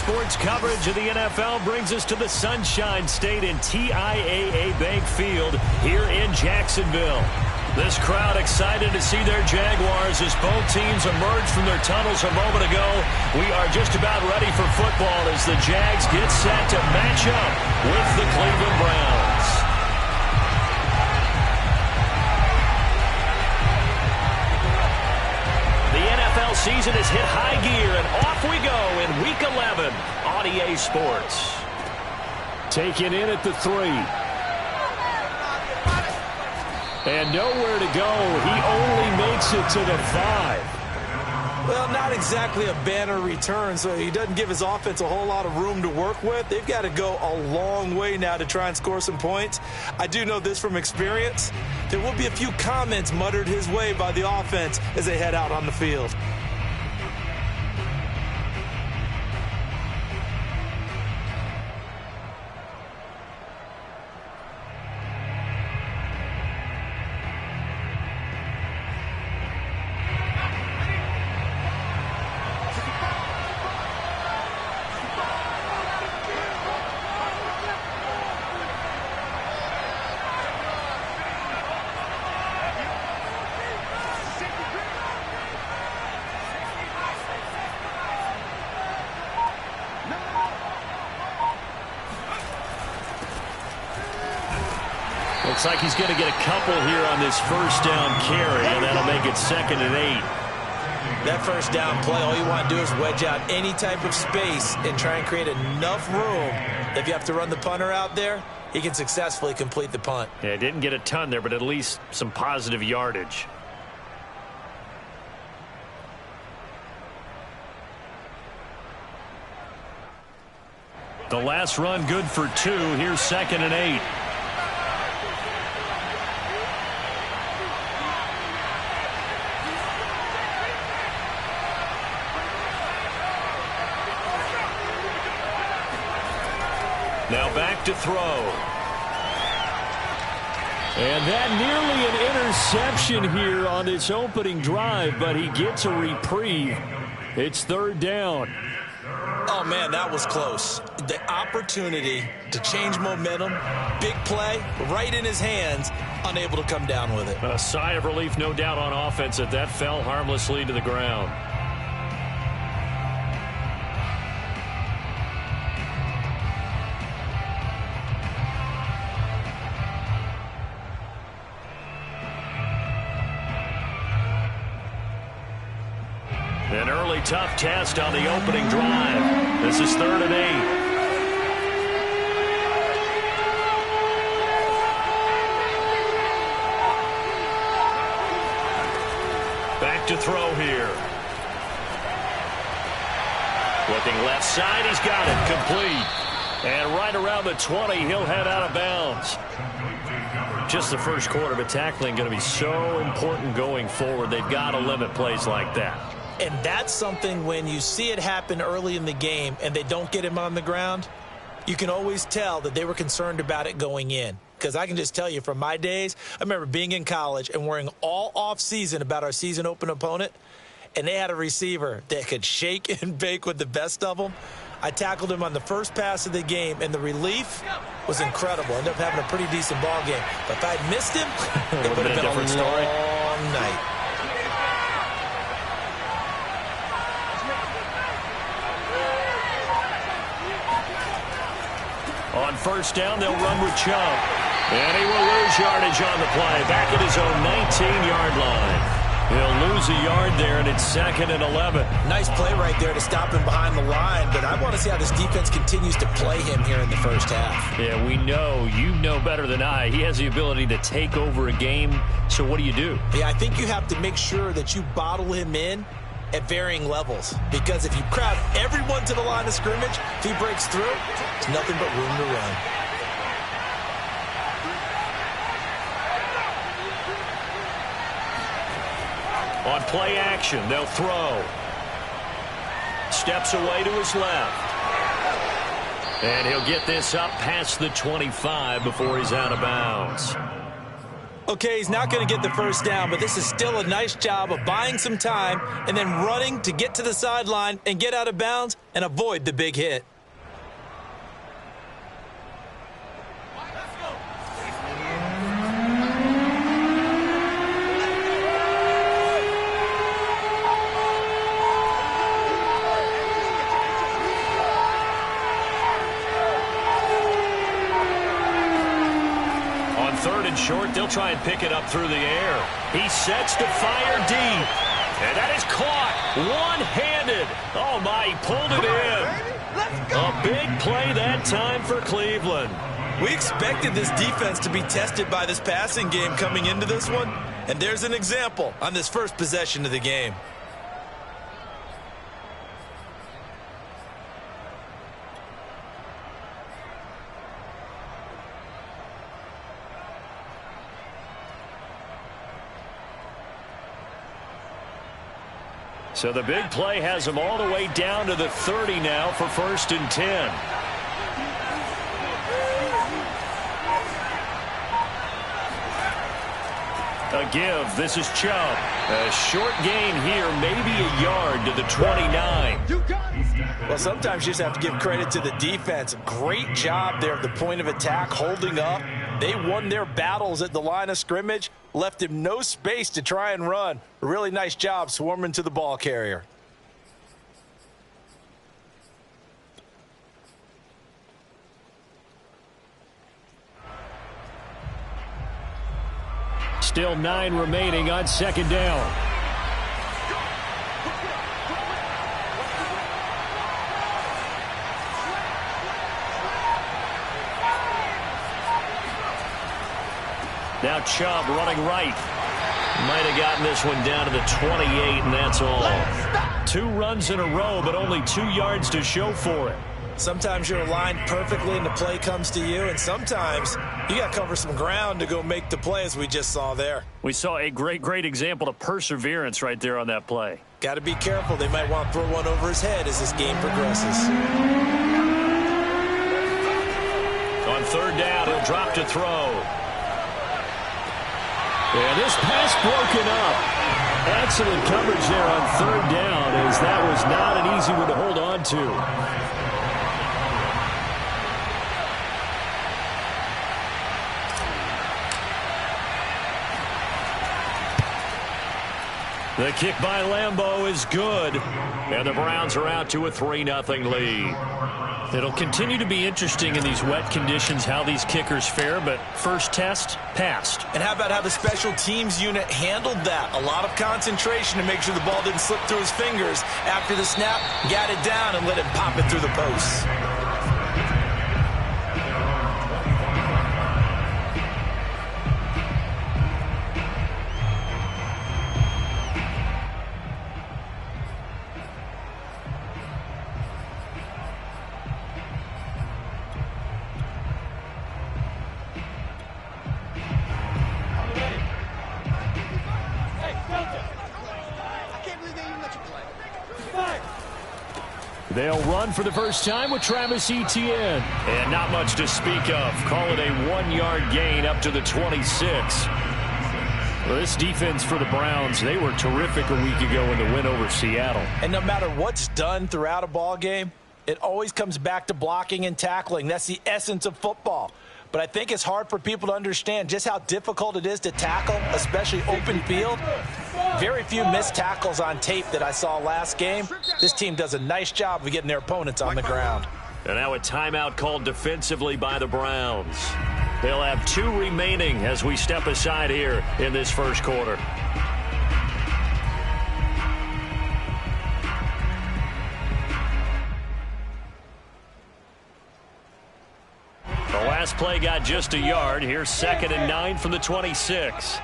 sports coverage of the NFL brings us to the Sunshine State and TIAA Bank Field here in Jacksonville. This crowd excited to see their Jaguars as both teams emerged from their tunnels a moment ago. We are just about ready for football as the Jags get set to match up with the Cleveland Browns. The NFL season has hit high gear, and off we go in Week 11 on EA Sports. Taken in at the 3. And nowhere to go. He only makes it to the 5. Well, not exactly a banner return, so he doesn't give his offense a whole lot of room to work with. They've got to go a long way now to try and score some points. I do know this from experience. There will be a few comments muttered his way by the offense as they head out on the field. Looks like he's going to get a couple here on this first down carry, and that'll make it 2nd and 8. That first down play, all you want to do is wedge out any type of space and try and create enough room. If you have to run the punter out there, he can successfully complete the punt. Yeah, didn't get a ton there, but at least some positive yardage. The last run good for 2. Here's 2nd and 8. Now back to throw. And that nearly an interception here on this opening drive, but he gets a reprieve. It's 3rd down. Oh, man, that was close. The opportunity to change momentum, big play, right in his hands, unable to come down with it. A sigh of relief, no doubt, on offense that fell harmlessly to the ground. An early tough test on the opening drive. This is 3rd and 8. Back to throw here. Looking left side, he's got it, complete. And right around the 20, he'll head out of bounds. Just the first quarter, but tackling going to be so important going forward. They've got to limit plays like that. And that's something when you see it happen early in the game and they don't get him on the ground, you can always tell that they were concerned about it going in. Because I can just tell you from my days, I remember being in college and worrying all off season about our season open opponent, and they had a receiver that could shake and bake with the best of them. I tackled him on the first pass of the game, and the relief was incredible. Ended up having a pretty decent ball game. But if I'd missed him, it would have been a different story. Long night. On first down, they'll run with Chubb. And he will lose yardage on the play. Back at his own 19-yard line. He'll lose a yard there, and it's 2nd and 11. Nice play right there to stop him behind the line, but I want to see how this defense continues to play him here in the first half. Yeah, we know. You know better than I. He has the ability to take over a game, so what do you do? Yeah, I think you have to make sure that you bottle him in at varying levels, because if you crowd everyone to the line of scrimmage, if he breaks through, there's nothing but room to run. On play action, they'll throw. Steps away to his left. And he'll get this up past the 25 before he's out of bounds. Okay, he's not going to get the first down, but this is still a nice job of buying some time and then running to get to the sideline and get out of bounds and avoid the big hit. Third and short, they'll try and pick it up through the air. He sets to fire deep. And that is caught one-handed. Oh, my, he pulled it in. A big play that time for Cleveland. We expected this defense to be tested by this passing game coming into this one. And there's an example on this first possession of the game. So the big play has them all the way down to the 30 now for 1st and 10. A give. This is Chubb. A short gain here, maybe a yard to the 29. Well, sometimes you just have to give credit to the defense. Great job there at the point of attack, holding up. They won their battles at the line of scrimmage, left him no space to try and run. A really nice job swarming to the ball carrier. Still 9 remaining on 2nd down. Now Chubb running right. Might have gotten this one down to the 28, and that's all. 2 runs in a row, but only 2 yards to show for it. Sometimes you're aligned perfectly and the play comes to you, and sometimes you got to cover some ground to go make the play, as we just saw there. We saw a great example of perseverance right there on that play. Got to be careful. They might want to throw one over his head as this game progresses. On 3rd down, he'll drop to throw. And this pass broken up. Excellent coverage there on 3rd down, as that was not an easy one to hold on to. The kick by Lambeau is good, and the Browns are out to a 3-0 lead. It'll continue to be interesting in these wet conditions how these kickers fare, but first test, passed. And how about how the special teams unit handled that? A lot of concentration to make sure the ball didn't slip through his fingers. After the snap, got it down and let him pop it through the posts. They'll run for the first time with Travis Etienne. And not much to speak of. Call it a 1-yard gain up to the 26. Well, this defense for the Browns, they were terrific a week ago in the win over Seattle. And no matter what's done throughout a ball game, it always comes back to blocking and tackling. That's the essence of football. But I think it's hard for people to understand just how difficult it is to tackle, especially open field. Very few missed tackles on tape that I saw last game. This team does a nice job of getting their opponents on the ground. And now a timeout called defensively by the Browns. They'll have 2 remaining as we step aside here in this first quarter. The last play got just a yard. Here's 2nd and 9 from the 26.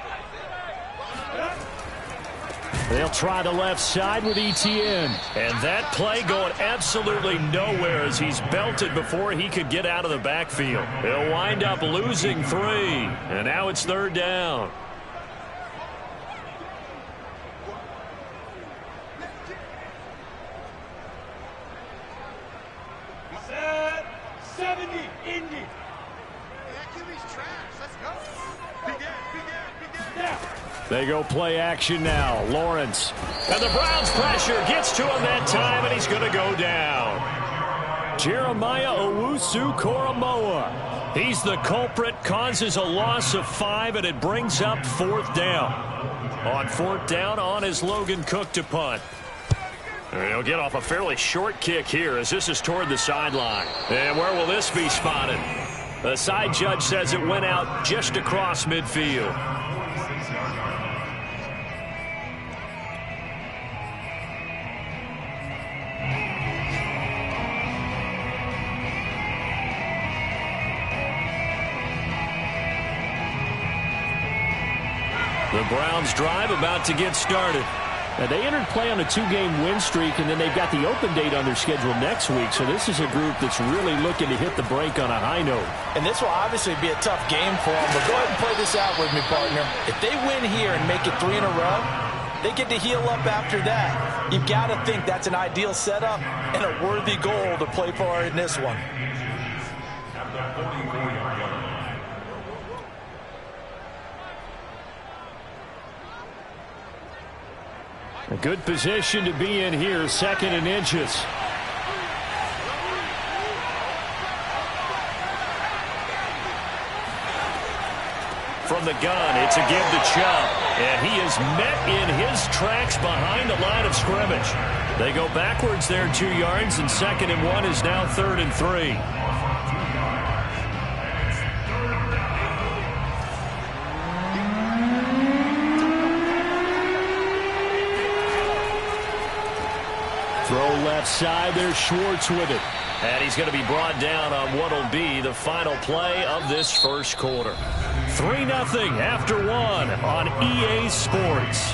They'll try the left side with Etienne. And that play going absolutely nowhere as he's belted before he could get out of the backfield. He'll wind up losing 3. And now it's 3rd down. Set 70, Indy. That QB's trash. Let's go. Begin. They go play action now. Lawrence. And the Browns pressure gets to him that time, and he's going to go down. Jeremiah Owusu-Koramoah. He's the culprit, causes a loss of 5, and it brings up 4th down. On 4th down, on is Logan Cook to punt. And he'll get off a fairly short kick here as this is toward the sideline. And where will this be spotted? The side judge says it went out just across midfield. The Browns drive about to get started. Now, they entered play on a 2-game win streak, and then they've got the open date on their schedule next week. So this is a group that's really looking to hit the break on a high note. And this will obviously be a tough game for them. But go ahead and play this out with me, partner. If they win here and make it 3 in a row, they get to heal up after that. You've got to think that's an ideal setup and a worthy goal to play for in this one. A good position to be in here, 2nd and inches. From the gun, it's a give to Chubb. And he is met in his tracks behind the line of scrimmage. They go backwards there 2 yards, and 2nd and 1 is now 3rd and 3. Throw left side. There's Schwartz with it. And he's going to be brought down on what will be the final play of this first quarter. 3-0 after 1 on EA Sports.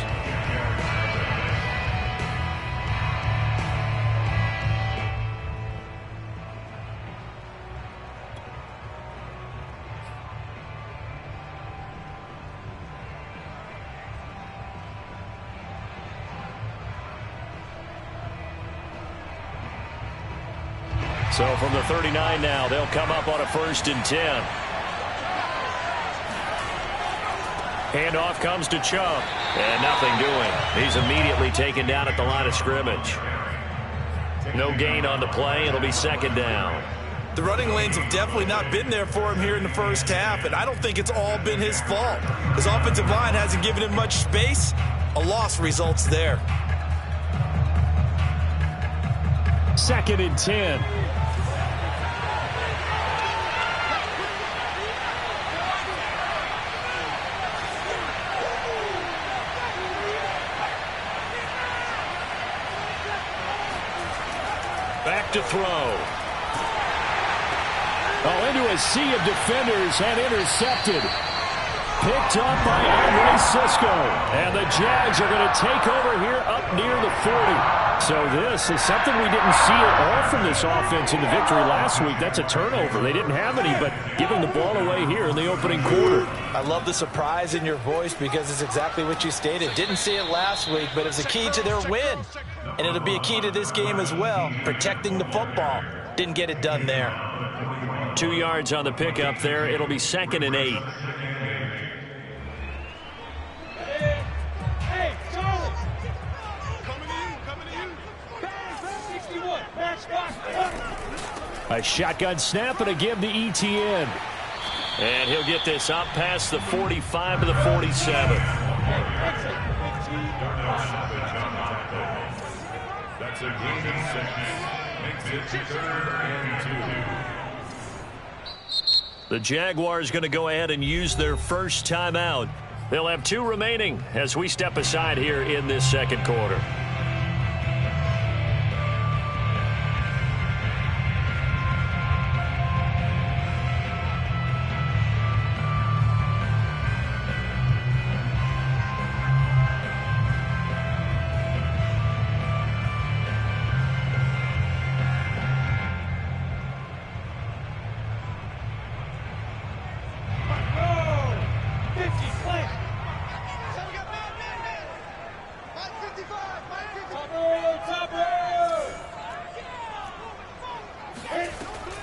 So from the 39 now, they'll come up on a 1st and 10. Handoff comes to Chubb. And nothing doing. He's immediately taken down at the line of scrimmage. No gain on the play. It'll be 2nd down. The running lanes have definitely not been there for him here in the first half, and I don't think it's all been his fault. His offensive line hasn't given him much space. A loss results there. 2nd and 10. Back to throw. Oh, into a sea of defenders and intercepted. Picked up by Andre Cisco. And the Jags are going to take over here up near the 40. So this is something we didn't see at all from this offense in the victory last week. That's a turnover. They didn't have any, but giving the ball away here in the opening quarter. I love the surprise in your voice because it's exactly what you stated. Didn't see it last week, but it was a key to their win. And it'll be a key to this game as well, protecting the football. Didn't get it done there. 2 yards on the pickup there. It'll be 2nd and 8. Hey, Charlie! Coming to you. 61, match box. A shotgun snap and a give to ETN. And he'll get this up past the 45 to the 47. That's a gain of 6. Makes it 3rd and 2. The Jaguars going to go ahead and use their first timeout. They'll have 2 remaining as we step aside here in this second quarter.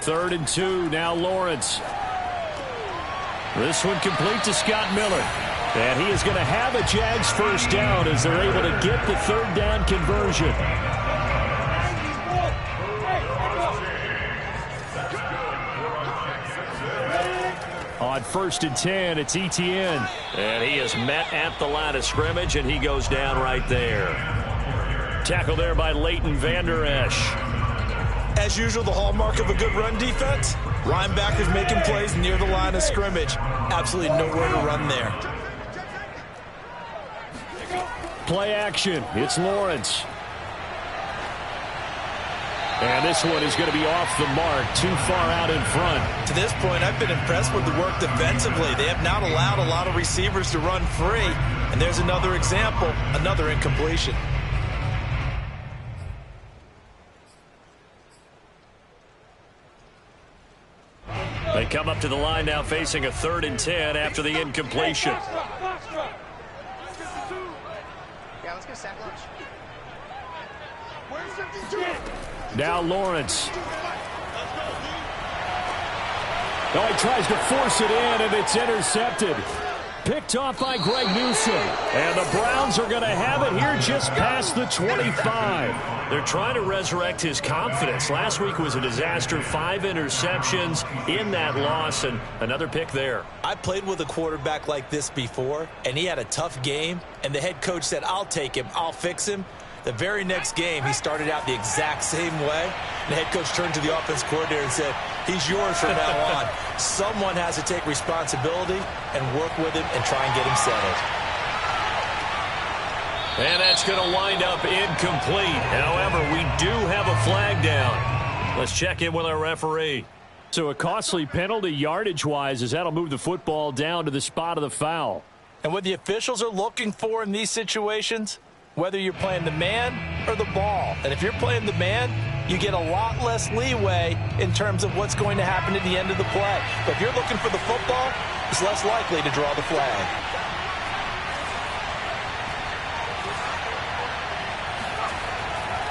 Third and 2, now Lawrence. This one complete to Scott Miller. And he is going to have a Jags first down as they're able to get the third down conversion. On 1st and 10, it's Etienne. And he is met at the line of scrimmage, and he goes down right there. Tackle there by Leighton Vander Esch. As usual, the hallmark of a good run defense, linebackers making plays near the line of scrimmage. Absolutely nowhere to run there. Play action. It's Lawrence. And this one is going to be off the mark, too far out in front. To this point, I've been impressed with the work defensively. They have not allowed a lot of receivers to run free. And there's another example, another incompletion. They come up to the line now facing a 3rd and 10 after the incompletion. Yeah, let's get sack lunch. Now Lawrence. Oh, he tries to force it in, and it's intercepted. Picked off by Greg Newsome. And the Browns are going to have it here just past the 25. They're trying to resurrect his confidence. Last week was a disaster. 5 interceptions in that loss, and another pick there. I played with a quarterback like this before, and he had a tough game, and the head coach said, I'll take him, I'll fix him. The very next game, he started out the exact same way. The head coach turned to the offense coordinator and said, he's yours from now on. Someone has to take responsibility and work with him and try and get him settled. And that's going to wind up incomplete. However, we do have a flag down. Let's check in with our referee. So a costly penalty yardage-wise, as that'll move the football down to the spot of the foul. And what the officials are looking for in these situations, whether you're playing the man or the ball. And if you're playing the man, you get a lot less leeway in terms of what's going to happen at the end of the play. But if you're looking for the football, it's less likely to draw the flag.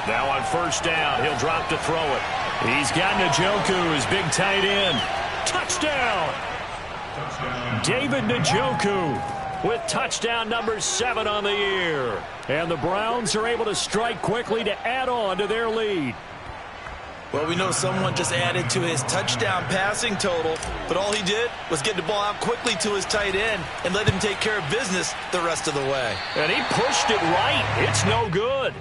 Now on 1st down, he'll drop to throw it. He's got Njoku, his big tight end. Touchdown! David Njoku with touchdown number 7 on the year. And the Browns are able to strike quickly to add on to their lead. Well, we know someone just added to his touchdown passing total, but all he did was get the ball out quickly to his tight end and let him take care of business the rest of the way. And he pushed it right. It's no good.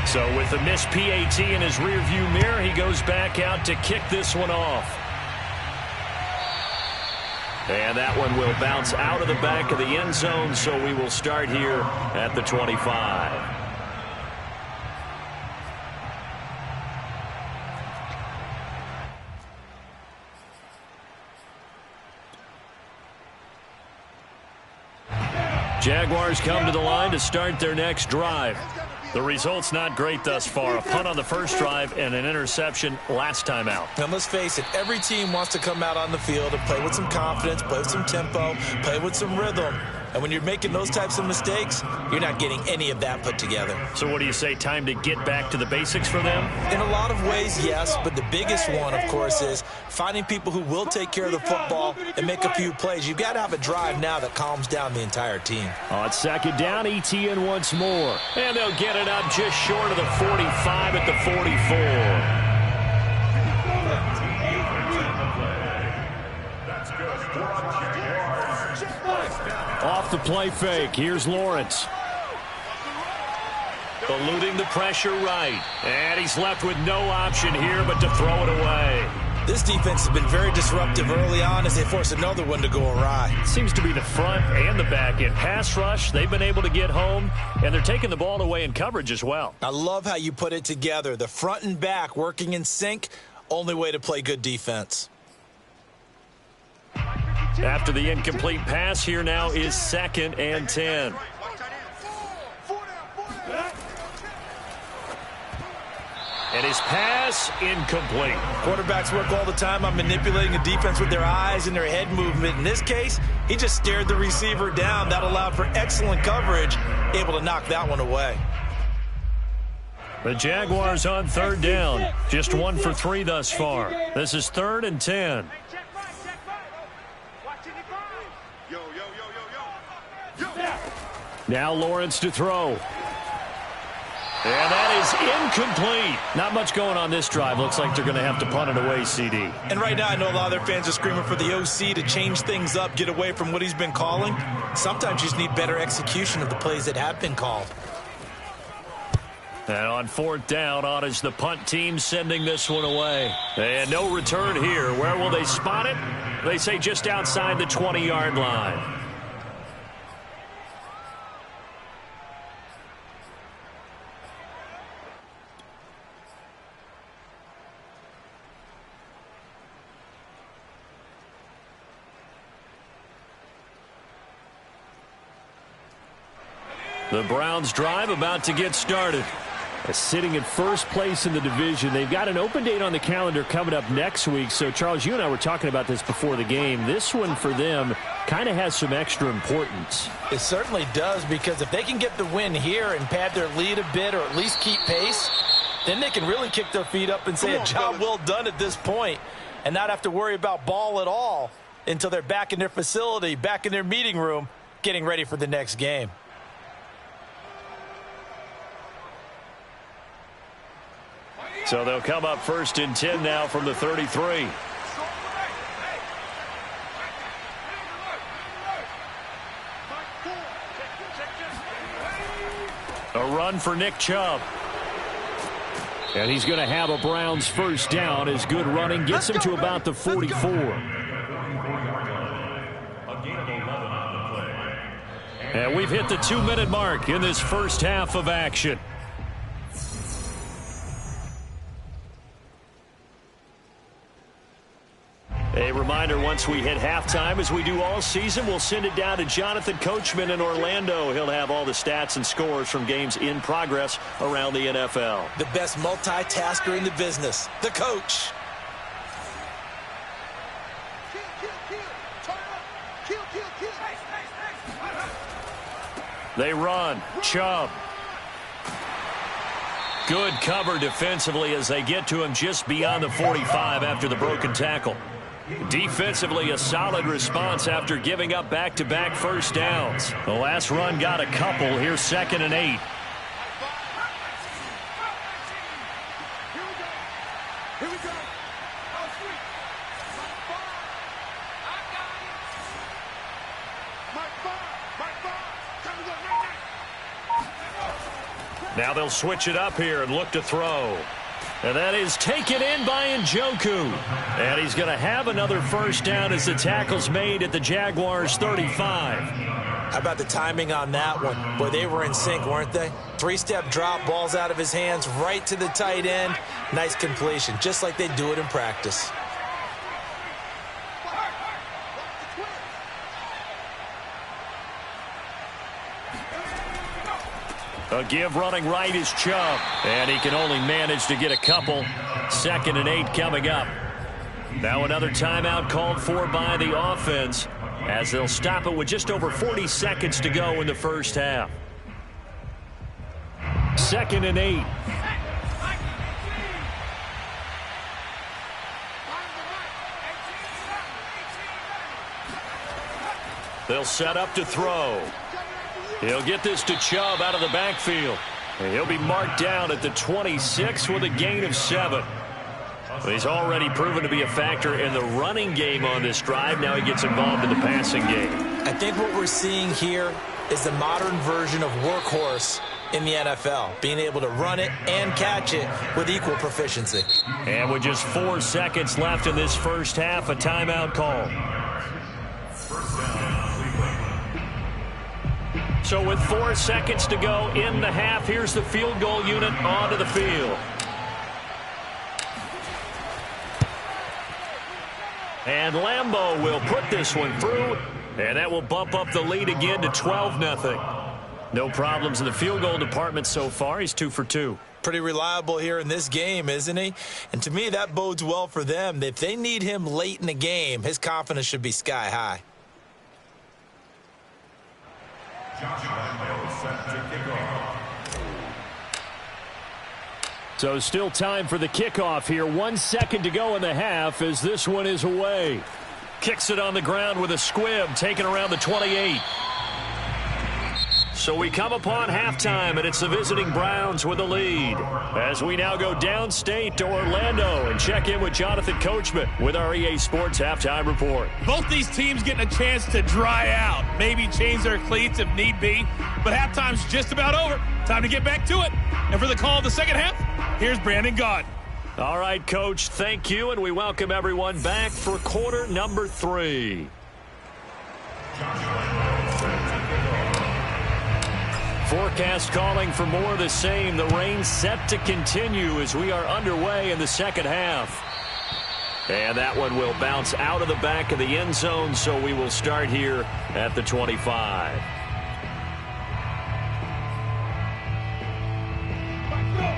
So with the missed PAT in his rearview mirror, he goes back out to kick this one off. And that one will bounce out of the back of the end zone, so we will start here at the 25. Jaguars come to the line to start their next drive. The result's not great thus far. A punt on the first drive and an interception last time out. And let's face it, every team wants to come out on the field and play with some confidence, play with some tempo, play with some rhythm. And when you're making those types of mistakes, you're not getting any of that put together. So what do you say, time to get back to the basics for them? In a lot of ways, yes, but the biggest one, of course, is finding people who will take care of the football and make a few plays. You've got to have a drive now that calms down the entire team. On 2nd down, Etienne once more. And they'll get it up just short of the 45 at the 44. Off the play fake, here's Lawrence. Eluding the pressure right. And he's left with no option here but to throw it away. This defense has been very disruptive early on as they force another one to go awry. Seems to be the front and the back end. Pass rush, they've been able to get home, and they're taking the ball away in coverage as well. I love how you put it together. The front and back working in sync, only way to play good defense. After the incomplete pass, here now is 2nd and 10. And his pass incomplete. Quarterbacks work all the time on manipulating a defense with their eyes and their head movement. In this case, he just stared the receiver down. That allowed for excellent coverage, able to knock that one away. The Jaguars on third down. Just 1 for 3 thus far. This is 3rd and 10. Now Lawrence to throw. And that is incomplete. Not much going on this drive. Looks like they're going to have to punt it away, CD. And right now I know a lot of their fans are screaming for the OC to change things up, get away from what he's been calling. Sometimes you just need better execution of the plays that have been called. And on 4th down, on is the punt team sending this one away. And no return here. Where will they spot it? They say just outside the 20-yard line. The Browns drive about to get started. Sitting in first place in the division. They've got an open date on the calendar coming up next week. So, Charles, you and I were talking about this before the game. This one for them kind of has some extra importance. It certainly does, because if they can get the win here and pad their lead a bit or at least keep pace, then they can really kick their feet up and say a job well done at this point and not have to worry about ball at all until they're back in their facility, back in their meeting room, getting ready for the next game. So they'll come up 1st and 10 now from the 33. A run for Nick Chubb. And he's going to have a Browns first down. His good running gets him to about the 44. And we've hit the 2-minute mark in this first half of action. A reminder, once we hit halftime, as we do all season, we'll send it down to Jonathan Coachman in Orlando. He'll have all the stats and scores from games in progress around the NFL. The best multitasker in the business, the coach. They run. Chubb. Good cover defensively as they get to him just beyond the 45 after the broken tackle. Defensively, a solid response after giving up back-to-back first downs. The last run got a couple. Here's 2nd and 8. Now they'll switch it up here and look to throw. And that is taken in by Njoku. And he's going to have another first down as the tackle's made at the Jaguars' 35. How about the timing on that one? Boy, they were in sync, weren't they? 3-step drop, balls out of his hands, right to the tight end. Nice completion, just like they do it in practice. A give running right is Chubb. And he can only manage to get a couple. 2nd and 8 coming up. Now another timeout called for by the offense as they'll stop it with just over 40 seconds to go in the first half. 2nd and 8. They'll set up to throw. He'll get this to Chubb out of the backfield. And he'll be marked down at the 26 with a gain of 7. He's already proven to be a factor in the running game on this drive. Now he gets involved in the passing game. I think what we're seeing here is the modern version of workhorse in the NFL, being able to run it and catch it with equal proficiency. And with just 4 seconds left in this first half, a timeout call. So with 4 seconds to go in the half, here's the field goal unit onto the field. And Lambeau will put this one through, and that will bump up the lead again to 12-0. No problems in the field goal department so far. He's 2 for 2. Pretty reliable here in this game, isn't he? And to me, that bodes well for them. If they need him late in the game, his confidence should be sky high. So still time for the kickoff here. 1 second to go in the half as this one is away. Kicks it on the ground with a squib, taken around the 28. So we come upon halftime, and it's the visiting Browns with the lead. As we now go downstate to Orlando and check in with Jonathan Coachman with our EA Sports Halftime Report. Both these teams getting a chance to dry out, maybe change their cleats if need be. But halftime's just about over. Time to get back to it. And for the call of the second half, here's Brandon Gaud. All right, Coach, thank you, and we welcome everyone back for quarter number 3. Forecast calling for more of the same. The rain set to continue as we are underway in the second half. And that one will bounce out of the back of the end zone, so we will start here at the 25.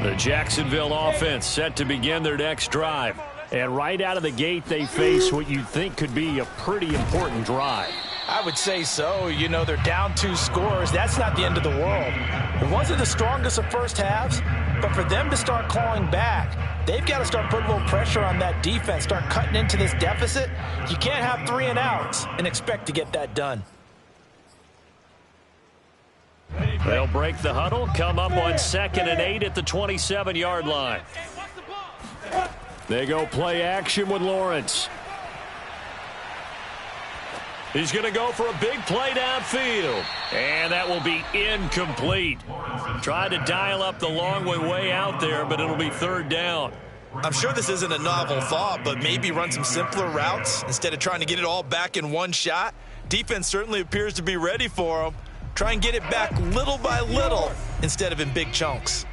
The Jacksonville offense set to begin their next drive. And right out of the gate, they face what you'd think could be a pretty important drive. I would say so. You know, they're down 2 scores. That's not the end of the world. It wasn't the strongest of first halves, but for them to start clawing back, they've got to start putting a little pressure on that defense, start cutting into this deficit. You can't have 3 and outs and expect to get that done. They'll break the huddle, come up on 2nd and 8 at the 27-yard line. They go play action with Lawrence. He's going to go for a big play downfield. And that will be incomplete. Tried to dial up the long way out there, but it'll be 3rd down. I'm sure this isn't a novel thought, but maybe run some simpler routes instead of trying to get it all back in one shot. Defense certainly appears to be ready for them. Try and get it back little by little instead of in big chunks.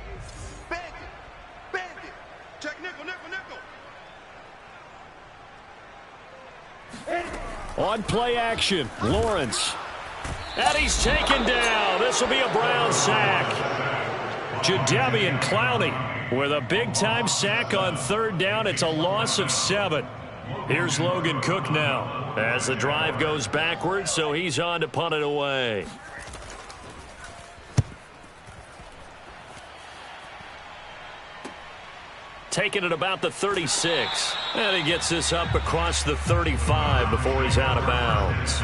Check nickel, nickel, nickel. On play action, Lawrence. And he's taken down. This will be a Brown sack. Jadeveon Clowney with a big-time sack on 3rd down. It's a loss of 7. Here's Logan Cook now as the drive goes backwards, so he's on to punt it away. Taking it about the 36. And he gets this up across the 35 before he's out of bounds.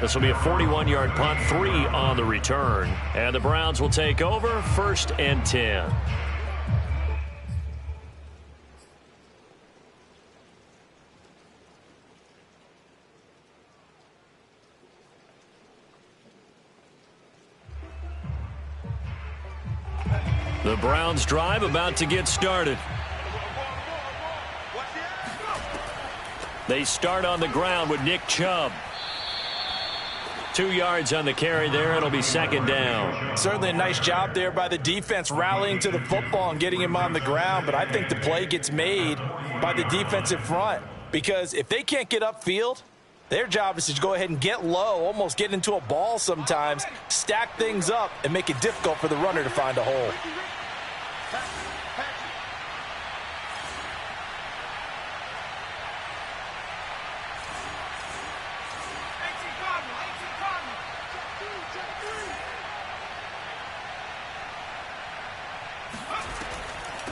This will be a 41-yard punt, 3 on the return. And the Browns will take over 1st and 10. The Browns drive about to get started. They start on the ground with Nick Chubb. 2 yards on the carry there. It'll be 2nd down. Certainly a nice job there by the defense rallying to the football and getting him on the ground, but I think the play gets made by the defensive front because if they can't get upfield, their job is to go ahead and get low, almost get into a ball sometimes, stack things up, and make it difficult for the runner to find a hole.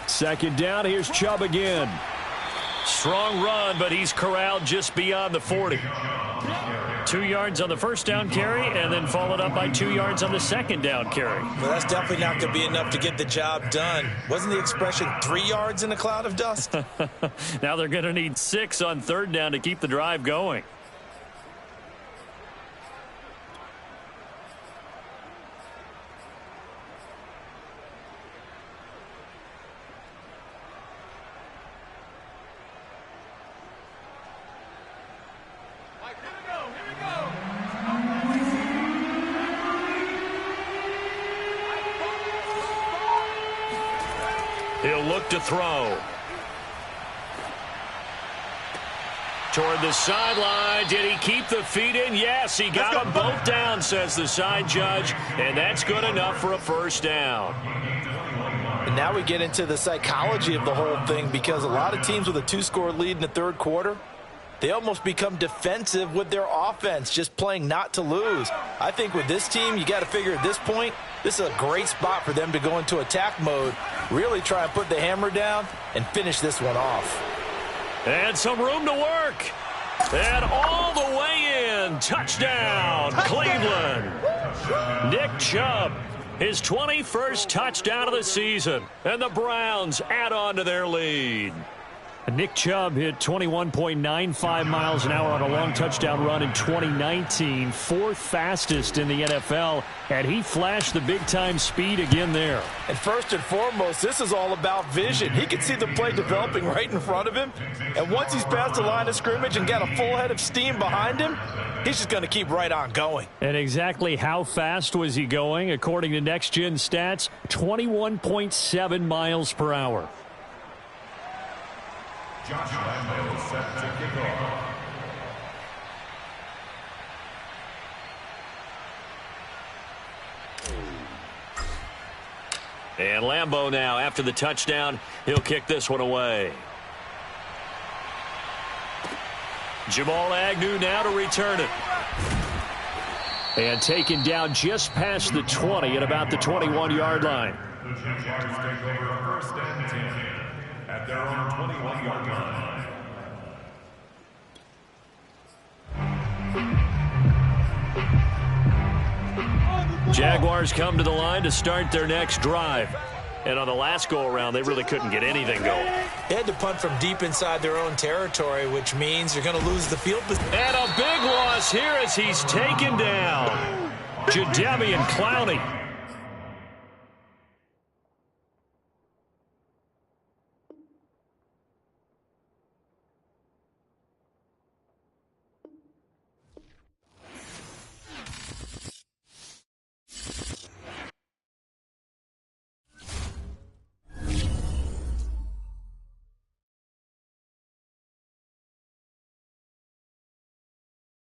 Second down, here's Chubb again. Strong run, but he's corralled just beyond the 40. 2 yards on the 1st down carry, and then followed up by 2 yards on the 2nd down carry. Well, that's definitely not going to be enough to get the job done. Wasn't the expression 3 yards in a cloud of dust? Now they're going to need 6 on 3rd down to keep the drive going. He'll look to throw. Toward the sideline. Did he keep the feet in? Yes, he got them both down, says the side judge. And that's good enough for a first down. And now we get into the psychology of the whole thing, because a lot of teams with a 2-score lead in the third quarter, they almost become defensive with their offense, just playing not to lose. I think with this team, you got to figure at this point, this is a great spot for them to go into attack mode, really try and put the hammer down and finish this one off. And some room to work. And all the way in. Touchdown, Cleveland. Nick Chubb, his 21st touchdown of the season. And the Browns add on to their lead. Nick Chubb hit 21.95 miles an hour on a long touchdown run in 2019, 4th fastest in the NFL, and he flashed the big-time speed again there. And first and foremost, this is all about vision. He can see the play developing right in front of him, and once he's past the line of scrimmage and got a full head of steam behind him, he's just going to keep right on going. And exactly how fast was he going? According to Next Gen Stats, 21.7 miles per hour. Josh Lambo set to kick off. And Lambo now, after the touchdown, he'll kick this one away. Jamal Agnew now to return it. And taken down just past the 20 at about the 21-yard line. The Jaguars take over 1st and 10 at their own 21-yard line. Jaguars come to the line to start their next drive. And on the last go-around, they really couldn't get anything going. They had to punt from deep inside their own territory, which means you're going to lose the field position. And a big loss here as he's taken down. Jadeveon Clowney